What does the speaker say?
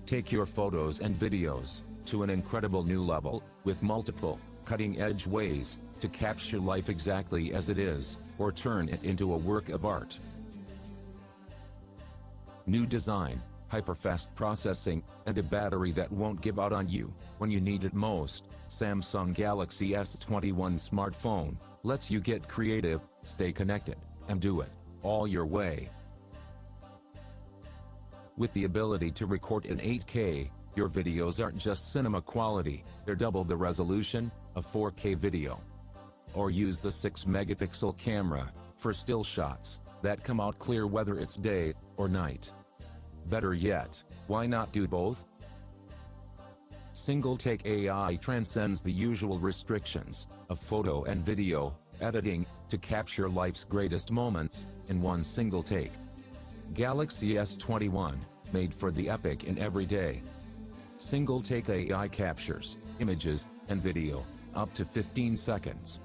Take your photos and videos to an incredible new level, with multiple, cutting-edge ways to capture life exactly as it is, or turn it into a work of art. New design, hyperfast processing, and a battery that won't give out on you when you need it most. Samsung Galaxy S21 smartphone lets you get creative, stay connected, and do it all your way. With the ability to record in 8K, your videos aren't just cinema quality, they're double the resolution of 4K video. Or use the 6-megapixel camera for still shots that come out clear whether it's day or night. Better yet, why not do both? Single-take AI transcends the usual restrictions of photo and video editing to capture life's greatest moments in one single take. Galaxy S21, made for the epic in every day. Single-take AI captures images and video up to 15 seconds.